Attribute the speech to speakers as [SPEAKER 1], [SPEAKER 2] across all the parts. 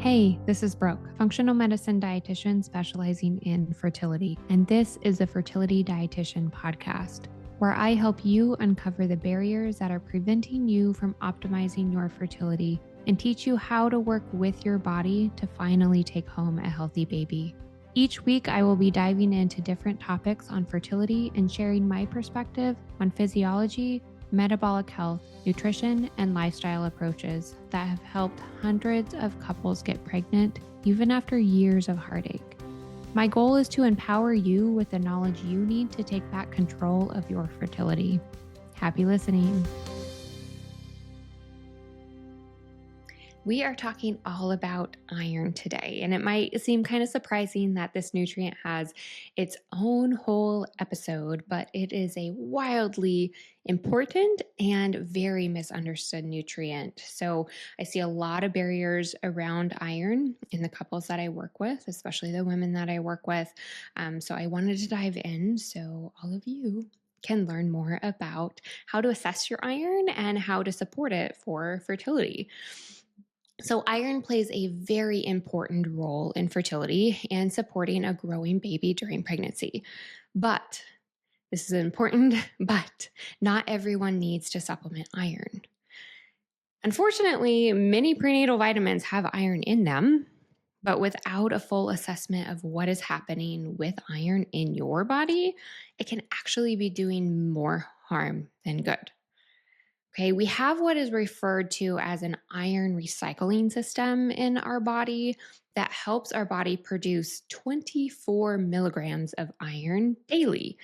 [SPEAKER 1] Hey, this is Brooke, functional medicine dietitian specializing in fertility, and this is the Fertility Dietitian podcast, where I help you uncover the barriers that are preventing you from optimizing your fertility and teach you how to work with your body to finally take home a healthy baby. Each week, I will be diving into different topics on fertility and sharing my perspective on physiology, metabolic health, nutrition, and lifestyle approaches that have helped hundreds of couples get pregnant even after years of heartache. My goal is to empower you with the knowledge you need to take back control of your fertility. Happy listening. We are talking all about iron today, and it might seem kind of surprising that this nutrient has its own whole episode, but it is a wildly important and very misunderstood nutrient. So I see a lot of barriers around iron in the couples that I work with, especially the women that I work with. So I wanted to dive in so all of you can learn more about how to assess your iron and how to support it for fertility. So, iron plays a very important role in fertility and supporting a growing baby during pregnancy. But this is important, but not everyone needs to supplement iron. Unfortunately, many prenatal vitamins have iron in them, but without a full assessment of what is happening with iron in your body, it can actually be doing more harm than good. Okay, we have what is referred to as an iron recycling system in our body that helps our body produce 24 milligrams of iron daily.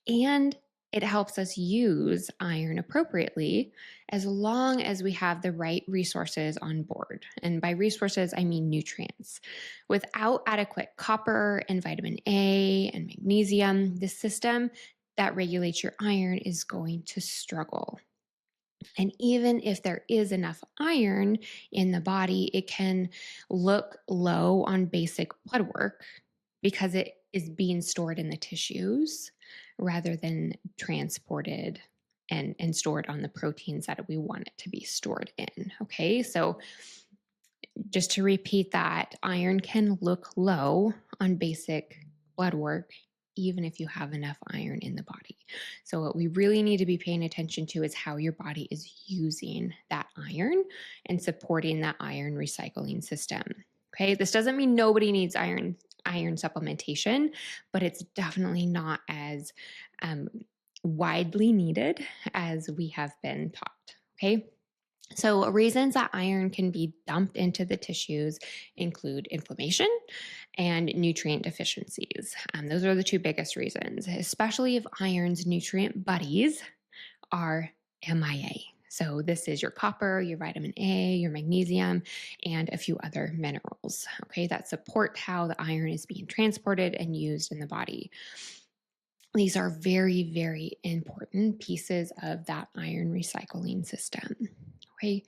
[SPEAKER 1] And it helps us use iron appropriately as long as we have the right resources on board. And by resources, I mean nutrients. Without adequate copper and vitamin A and magnesium, the system that regulates your iron is going to struggle. And even if there is enough iron in the body, it can look low on basic blood work because it is being stored in the tissues rather than transported and stored on the proteins that we want it to be stored in. Okay, so just to repeat that, iron can look low on basic blood work even if you have enough iron in the body. So what we really need to be paying attention to is how your body is using that iron and supporting that iron recycling system. Okay, this doesn't mean nobody needs iron supplementation, but it's definitely not as widely needed as we have been taught. Okay. So, reasons that iron can be dumped into the tissues include inflammation and nutrient deficiencies. Those are the two biggest reasons, especially if iron's nutrient buddies are MIA. So, this is your copper, your vitamin A, your magnesium, and a few other minerals, okay, that support how the iron is being transported and used in the body. These are very, very important pieces of that iron recycling system. Okay.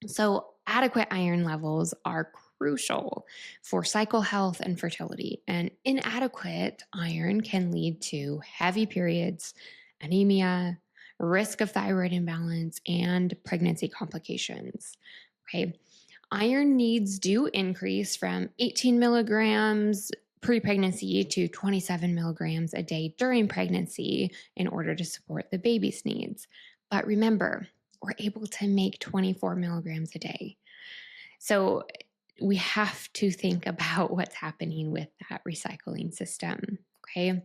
[SPEAKER 1] So, adequate iron levels are crucial for cycle health and fertility. And inadequate iron can lead to heavy periods, anemia, risk of thyroid imbalance, and pregnancy complications. Okay. Iron needs do increase from 18 milligrams pre-pregnancy to 27 milligrams a day during pregnancy in order to support the baby's needs. But remember, we're able to make 24 milligrams a day. So we have to think about what's happening with that recycling system, okay?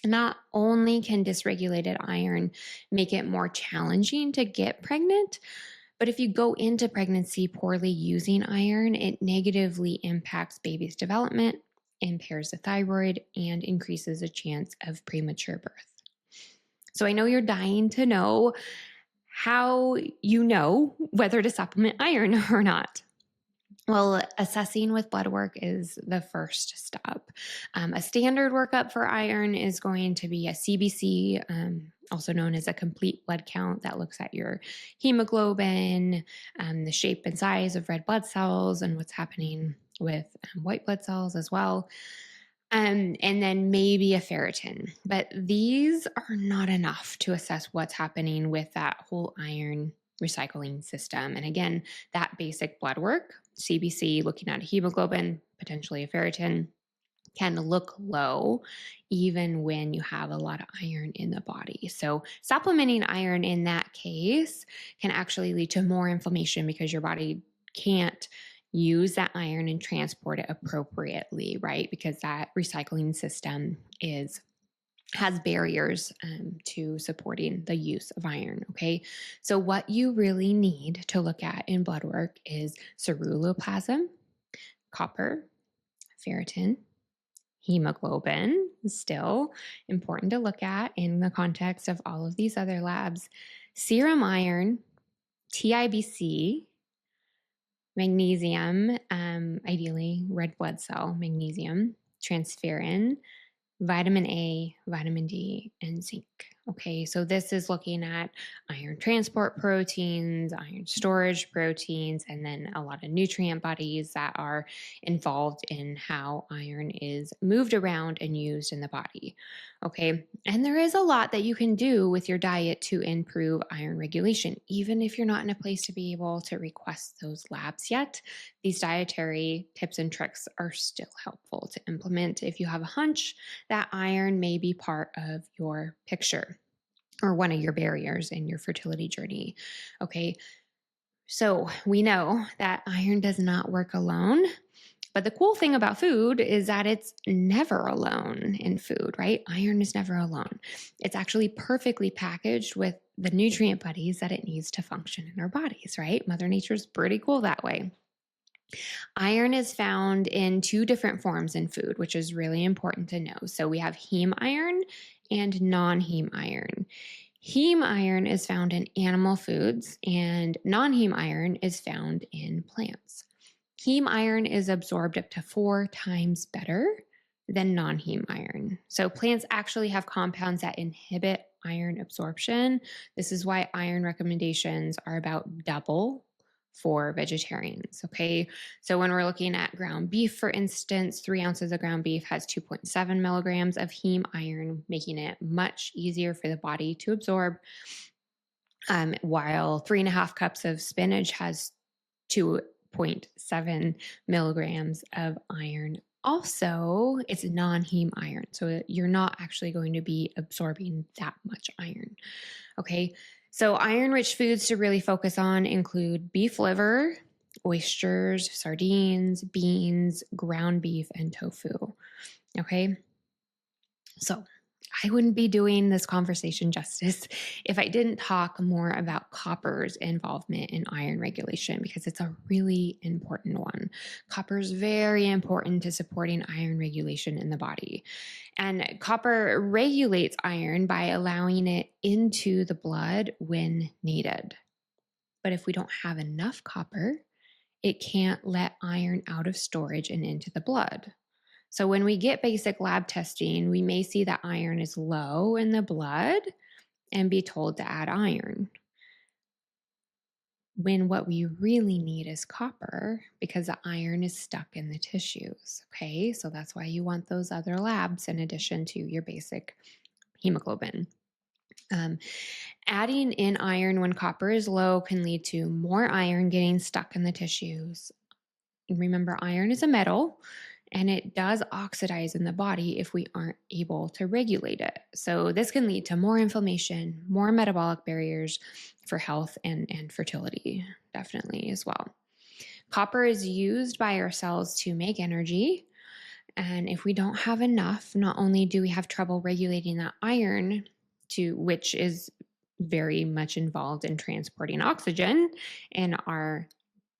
[SPEAKER 1] Not only can dysregulated iron make it more challenging to get pregnant, but if you go into pregnancy poorly using iron, it negatively impacts baby's development, impairs the thyroid, and increases the chance of premature birth. So I know you're dying to know how you know whether to supplement iron or not. Well, assessing with blood work is the first step. A standard workup for iron is going to be a CBC, also known as a complete blood count that looks at your hemoglobin, the shape and size of red blood cells, and what's happening with white blood cells as well. And then maybe a ferritin. But these are not enough to assess what's happening with that whole iron recycling system. And again, that basic blood work, CBC, looking at hemoglobin, potentially a ferritin, can look low even when you have a lot of iron in the body. So, supplementing iron in that case can actually lead to more inflammation because your body can't use that iron and transport it appropriately, right? Because that recycling system has barriers to supporting the use of iron. Okay. So, what you really need to look at in blood work is ceruloplasmin, copper, ferritin, hemoglobin, still important to look at in the context of all of these other labs, serum iron, TIBC, magnesium, ideally red blood cell magnesium, transferrin, vitamin A, vitamin D, and zinc. Okay, so this is looking at iron transport proteins, iron storage proteins, and then a lot of nutrient bodies that are involved in how iron is moved around and used in the body. Okay, and there is a lot that you can do with your diet to improve iron regulation, even if you're not in a place to be able to request those labs yet. These dietary tips and tricks are still helpful to implement if you have a hunch that iron may be part of your picture or one of your barriers in your fertility journey. Okay. So we know that iron does not work alone. But the cool thing about food is that it's never alone in food, right? Iron is never alone. It's actually perfectly packaged with the nutrient buddies that it needs to function in our bodies, right? Mother Nature's pretty cool that way. Iron is found in two different forms in food, which is really important to know. So we have heme iron and non heme iron. Heme iron is found in animal foods, and non heme iron is found in plants. Heme iron is absorbed up to 4 times better than non heme iron. So plants actually have compounds that inhibit iron absorption. This is why iron recommendations are about double for vegetarians. Okay. So when we're looking at ground beef, for instance, 3 ounces of ground beef has 2.7 milligrams of heme iron, making it much easier for the body to absorb. While 3.5 cups of spinach has 2.7 milligrams of iron. Also, it's non heme iron. So you're not actually going to be absorbing that much iron. Okay. So, iron rich foods to really focus on include beef liver, oysters, sardines, beans, ground beef, and tofu. Okay. So, I wouldn't be doing this conversation justice if I didn't talk more about copper's involvement in iron regulation because it's a really important one. Copper is very important to supporting iron regulation in the body. And copper regulates iron by allowing it into the blood when needed. But if we don't have enough copper, it can't let iron out of storage and into the blood. So when we get basic lab testing, we may see that iron is low in the blood and be told to add iron. When what we really need is copper because the iron is stuck in the tissues. Okay, so that's why you want those other labs in addition to your basic hemoglobin. Adding in iron when copper is low can lead to more iron getting stuck in the tissues. Remember, iron is a metal and it does oxidize in the body if we aren't able to regulate it. So, this can lead to more inflammation, more metabolic barriers for health and fertility, definitely as well. Copper is used by our cells to make energy. And if we don't have enough, not only do we have trouble regulating that iron, which is very much involved in transporting oxygen in our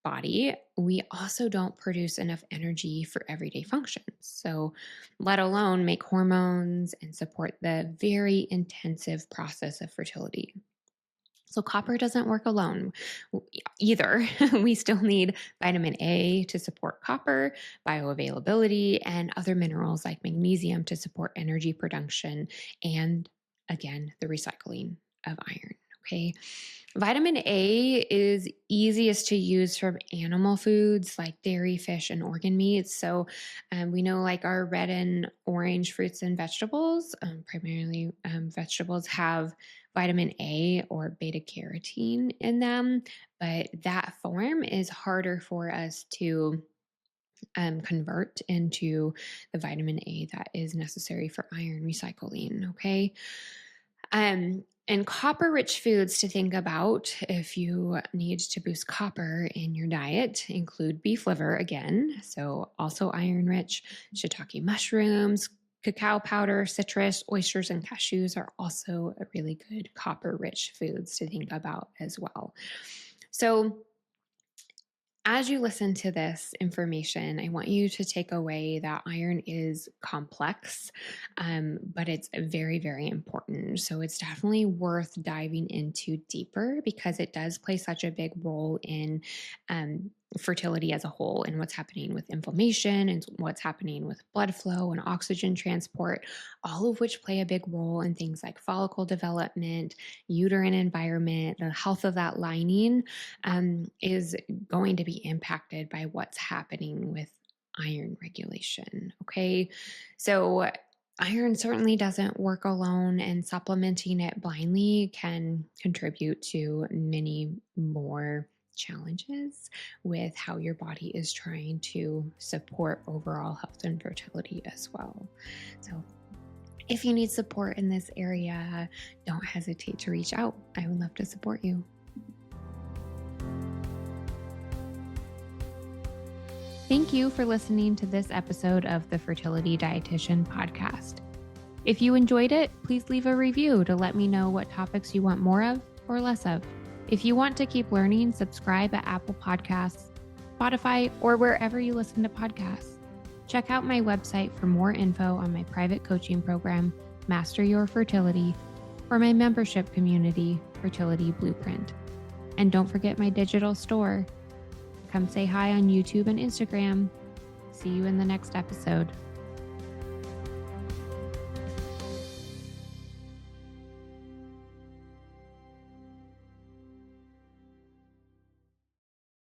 [SPEAKER 1] body, we also don't produce enough energy for everyday functions. So, let alone make hormones and support the very intensive process of fertility. So, copper doesn't work alone either. We still need vitamin A to support copper, bioavailability, and other minerals like magnesium to support energy production and, again, the recycling of iron. Okay. Vitamin A is easiest to use from animal foods like dairy, fish, and organ meats. So we know like our red and orange fruits and vegetables, primarily vegetables, have vitamin A or beta carotene in them, but that form is harder for us to convert into the vitamin A that is necessary for iron recycling. Okay. And copper rich foods to think about if you need to boost copper in your diet include beef liver again. So, also iron rich, shiitake mushrooms, cacao powder, citrus, oysters, and cashews are also a really good copper rich foods to think about as well. So, as you listen to this information, I want you to take away that iron is complex, but it's very, very important. So it's definitely worth diving into deeper because it does play such a big role in fertility as a whole and what's happening with inflammation and what's happening with blood flow and oxygen transport, all of which play a big role in things like follicle development, uterine environment, the health of that lining is going to be impacted by what's happening with iron regulation. Okay. So, iron certainly doesn't work alone, and supplementing it blindly can contribute to many more challenges with how your body is trying to support overall health and fertility as well. So, if you need support in this area, don't hesitate to reach out. I would love to support you. Thank you for listening to this episode of the Fertility Dietitian podcast. If you enjoyed it, please leave a review to let me know what topics you want more of or less of. If you want to keep learning, subscribe at Apple Podcasts, Spotify, or wherever you listen to podcasts. Check out my website for more info on my private coaching program, Master Your Fertility, or my membership community, Fertility Blueprint. And don't forget my digital store. Come say hi on YouTube and Instagram. See you in the next episode.